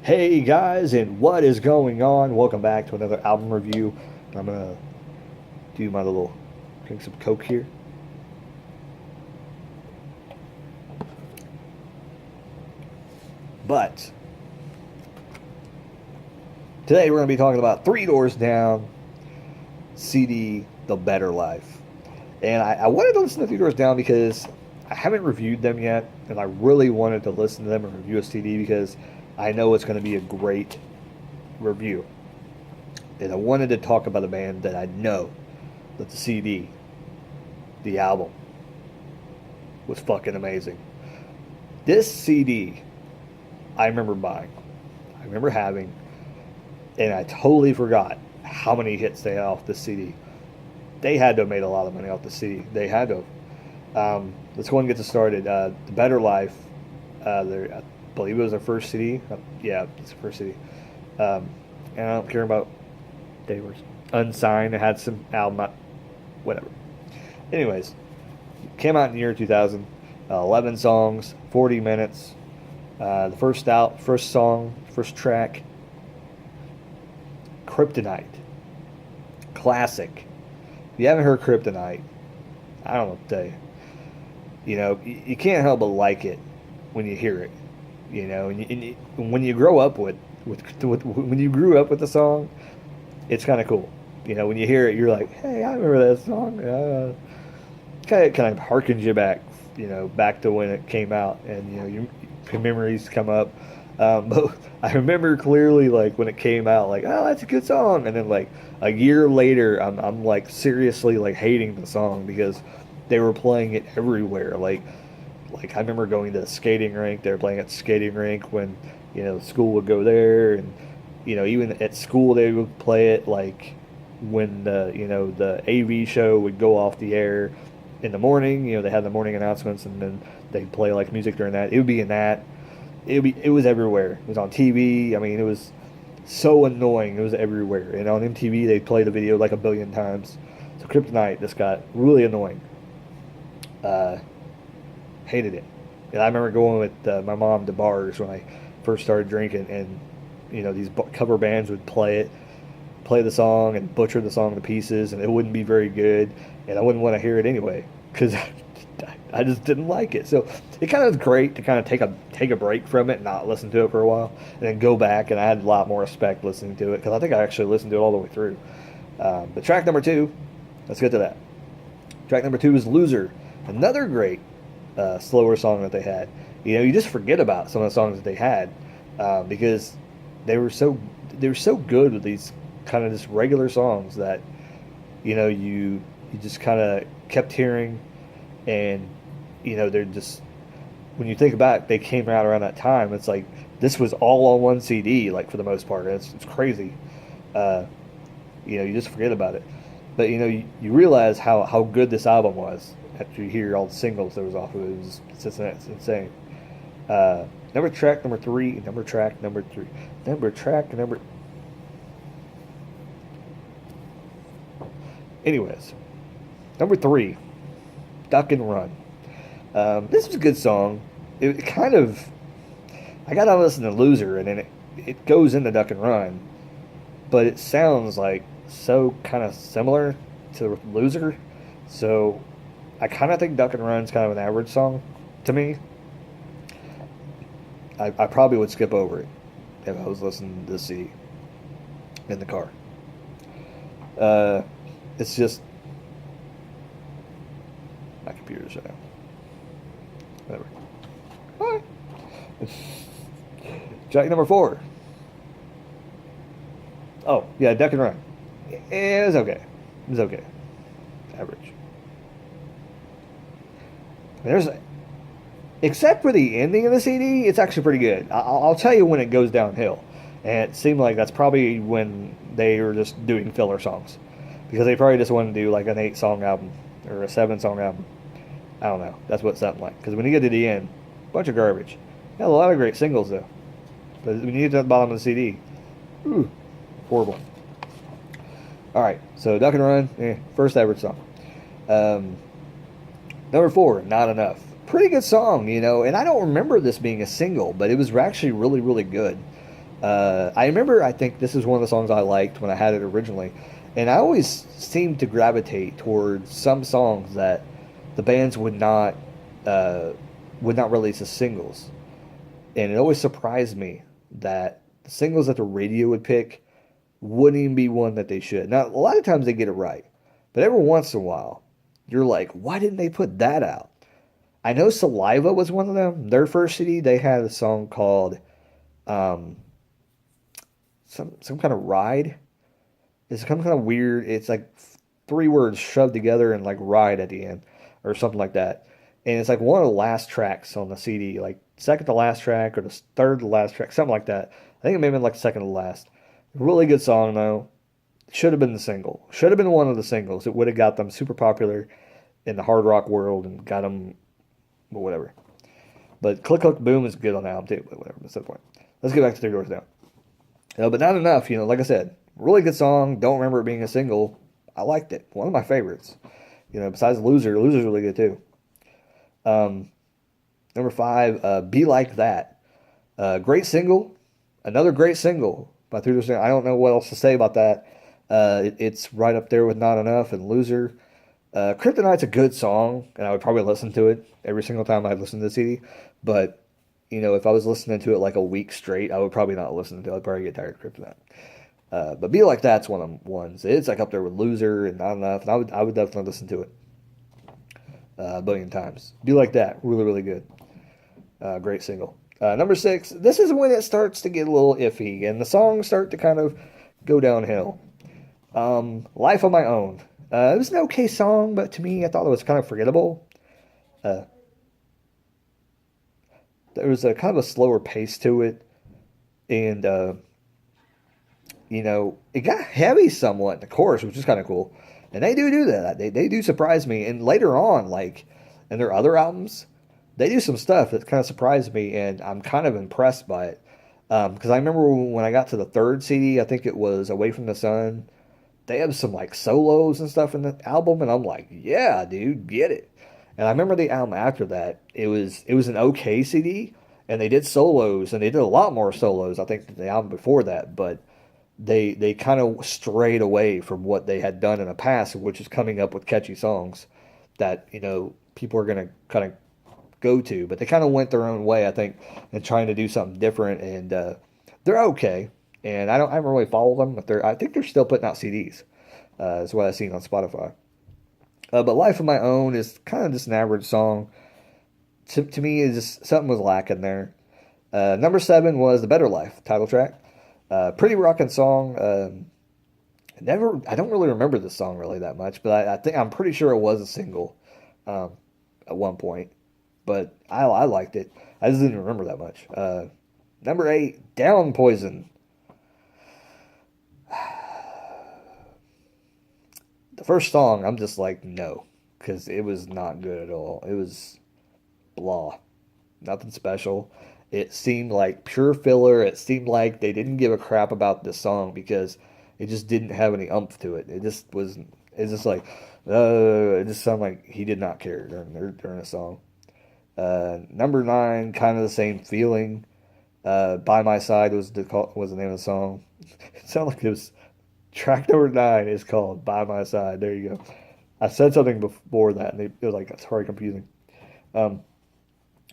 Hey guys, and what is going on? Welcome back to another album review. I'm gonna do my little drink some Coke here. But today we're gonna be talking about Three Doors Down CD, The Better Life. And I wanted to listen to Three Doors Down because I haven't reviewed them yet, and I really wanted to listen to them and review a CD because I know it's gonna be a great review. And I wanted to talk about a band that I know that the CD, the album, was fucking amazing. This CD, I remember buying, I remember having, and I totally forgot how many hits they had off the CD. They had to have made a lot of money off the CD. They had to have. Let's go and get this started. The Better Life, I believe it was their first CD. Yeah, it's the first CD. And I don't care about, they were unsigned. It had some album, whatever. Anyways, came out in the year 2000. 11 songs, 40 minutes. The first song, first track, Kryptonite. Classic. If you haven't heard Kryptonite, I don't know what to tell you. You know, you can't help but like it when you hear it. You know, when you grow up with when you grew up with the song, it's kind of cool. You know, when you hear it, you're like, hey, I remember that song. Kind of harkens you back, you know, back to when it came out, and you know, your memories come up. But I remember clearly, like when it came out, like, oh, that's a good song, and then like a year later, I'm like seriously like hating the song because they were playing it everywhere. Like I remember going to the skating rink. They were playing at the skating rink when you know school would go there, and you know even at school they would play it like when the you know the AV show would go off the air in the morning. You know they had the morning announcements, and then they'd play like music during that. It would be in that. It was everywhere. It was on TV. I mean, it was so annoying. It was everywhere. And on MTV they played the video like a billion times. So Kryptonite just got really annoying. Uh, Hated it. And I remember going with my mom to bars when I first started drinking, and you know these cover bands would play the song and butcher the song to pieces, and it wouldn't be very good, and I wouldn't want to hear it anyway because I just didn't like it. So it kind of was great to kind of take a break from it, and not listen to it for a while, and then go back, and I had a lot more respect listening to it because I think I actually listened to it all the way through. But track number two, let's get to that. Track number two is "Loser," another great slower song that they had. You know, you just forget about some of the songs that they had because they were so good with these kind of just regular songs that you know you just kind of kept hearing, and you know they're just when you think back, they came out around that time. It's like this was all on one CD, like for the most part. It's crazy. Uh, you know, you just forget about it. But you know, you realize how good this album was after you hear all the singles that was off of it. It's insane. Number track number three, number track number three, number track number. Anyways, number three, Duck and Run. This was a good song. It kind of, I got to listen to Loser, and then it goes into Duck and Run, but it sounds like so kind of similar to Loser. So I kind of think Duck and Run's kind of an average song to me. I probably would skip over it if I was listening to C in the car. It's just my computer's shut down. Whatever. Bye. Track number four. Oh yeah, Duck and Run. It was okay. It was okay. Average. There's, except for the ending of the CD, it's actually pretty good. I'll tell you when it goes downhill, and it seemed like that's probably when they were just doing filler songs, because they probably just wanted to do like an 8-song album or a 7-song album. I don't know. That's what it sounded like. Because when you get to the end, bunch of garbage. Got a lot of great singles though, but when you get to the bottom of the CD, ooh, horrible. All right, so Duck and Run, first average song. Um, Number four, Not Enough. Pretty good song, you know, and I don't remember this being a single, but it was actually really, really good. I remember, I think this is one of the songs I liked when I had it originally, and I always seemed to gravitate towards some songs that the bands uh, would not release as singles, and it always surprised me that the singles that the radio would pick wouldn't even be one that they should. Now, a lot of times they get it right, but every once in a while, you're like, why didn't they put that out? I know Saliva was one of them. Their first CD, they had a song called um, some kind of ride. It's some kind of weird. It's like three words shoved together and like ride at the end or something like that. And it's like one of the last tracks on the CD, like second to last track or the third to last track, something like that. I think it may have been like second to last. Really good song though. Should have been the single. Should have been one of the singles. It would have got them super popular in the hard rock world and got them whatever. But Click Click Boom is good on the album too. But whatever. That's the point. Let's get back to Three Doors Down. But not enough. Like I said, really good song. Don't remember it being a single. I liked it. One of my favorites. Besides Loser, Loser's really good too. Um, Number five, Be Like That. Great single. Another great single by Three Doors Down. I don't know what else to say about that. It's right up there with Not Enough and Loser. Kryptonite's a good song, and I would probably listen to it every single time I listen to the CD. But, if I was listening to it like a week straight, I would probably not listen to it. I'd probably get tired of Kryptonite. But Be Like That's one of them ones. It's like up there with Loser and Not Enough, and I would definitely listen to it a billion times. Be Like That, really, really good. Great single. Number six, this is when it starts to get a little iffy, and the songs start to kind of go downhill. Life on My Own. It was an okay song, but to me, I thought it was kind of forgettable. Uh, there was a kind of a slower pace to it, and it got heavy somewhat in the chorus, which is kind of cool. And they do that. They do surprise me. And later on, like in their other albums, they do some stuff that kind of surprised me, and I'm kind of impressed by it. Because I remember when I got to the third CD, I think it was Away from the Sun. They have some like solos and stuff in the album, and I'm like, yeah, dude, get it. And I remember the album after that, it was an okay CD, and they did solos, and they did a lot more solos, I think, than the album before that. But they kind of strayed away from what they had done in the past, which is coming up with catchy songs that people are gonna kind of go to. But they kind of went their own way, I think, and trying to do something different, and they're okay. And I haven't really followed them, but I think they're still putting out CDs. That's what I've seen on Spotify. But Life of My Own is kind of just an average song. To me, is just something was lacking there. Number seven was The Better Life title track. Pretty rocking song. I don't really remember this song really that much, but I'm pretty sure it was a single at one point. But I liked it. I just didn't remember that much. Number eight, Down Poison. The first song, I'm just like, no, because it was not good at all. It was blah, nothing special. It seemed like pure filler. It seemed like they didn't give a crap about this song because it just didn't have any umph to it. It's just like, it just sounded like he did not care during the song. Number nine, kind of the same feeling. By My Side was the name of the song. It sounded like it was track number nine is called By My Side. There you go. I said something before that, and it was like, it's very confusing. But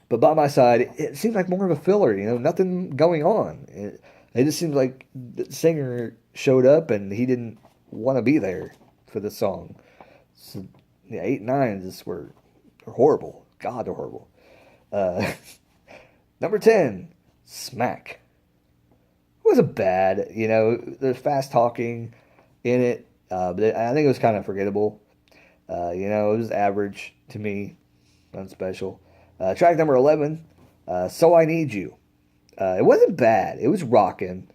By My Side, it seemed like more of a filler, nothing going on. It just seemed like the singer showed up and he didn't want to be there for the song. So, yeah, 8 and 9 just were horrible. God, they're horrible. Uh, Number 10, Smack. It wasn't bad, there's fast talking in it, but I think it was kind of forgettable. It was average to me, unspecial. Track number 11, So I Need You. It wasn't bad. It was rocking,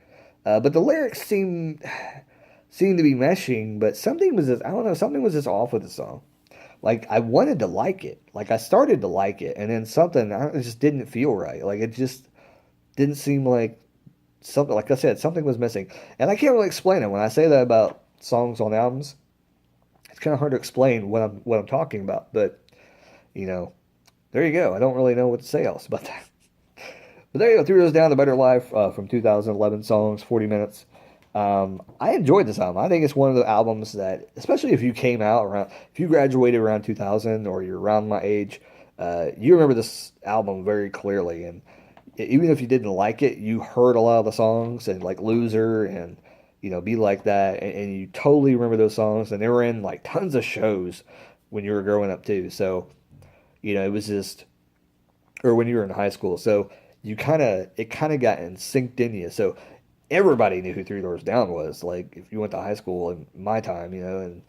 but the lyrics seemed to be meshing, but something was just, I don't know, something was just off with the song. Like, I wanted to like it. Like, I started to like it, and then it just didn't feel right. Like, it just didn't seem like something, like I said, something was missing. And I can't really explain it. When I say that about songs on albums, it's kind of hard to explain what I'm talking about. But, there you go. I don't really know what to say else about that. But there you go, Three Doors Down, The Better Life from 2011 songs, 40 minutes. I enjoyed this album. I think it's one of the albums that, especially if you came out around, if you graduated around 2000 or you're around my age, you remember this album very clearly. And even if you didn't like it, you heard a lot of the songs and like Loser and, Be Like That. And you totally remember those songs. And they were in like tons of shows when you were growing up too. So, it was just, or when you were in high school. So it kind of got in synced in you. So everybody knew who Three Doors Down was. Like if you went to high school in my time, and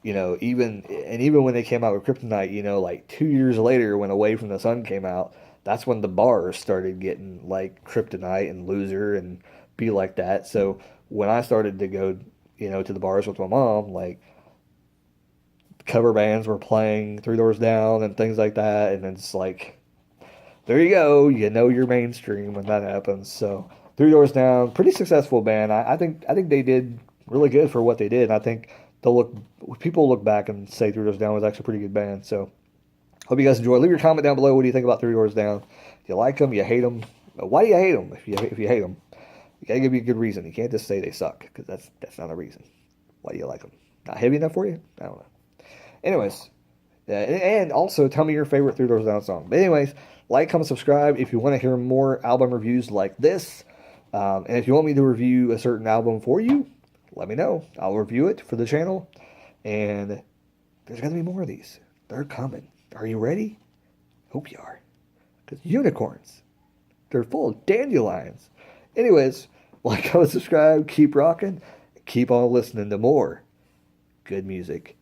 even when they came out with Kryptonite, like 2 years later when Away from the Sun came out, that's when the bars started getting like Kryptonite and Loser and Be Like That. So when I started to go, to the bars with my mom, like cover bands were playing Three Doors Down and things like that, and it's like there you go, you're mainstream when that happens. So Three Doors Down, pretty successful band. I think they did really good for what they did. And I think people look back and say Three Doors Down was actually a pretty good band. So hope you guys enjoy. Leave your comment down below. What do you think about Three Doors Down? Do you like them? You hate them? Why do you hate them? If you hate them, you gotta give me a good reason. You can't just say they suck because that's not a reason. Why do you like them? Not heavy enough for you? I don't know. Anyways, and also tell me your favorite Three Doors Down song. But anyways, like, comment, subscribe if you want to hear more album reviews like this. And if you want me to review a certain album for you, let me know. I'll review it for the channel. And there's going to be more of these. They're coming. Are you ready? Hope you are. Because unicorns, they're full of dandelions. Anyways, like, comment, subscribe, keep rocking, keep on listening to more good music.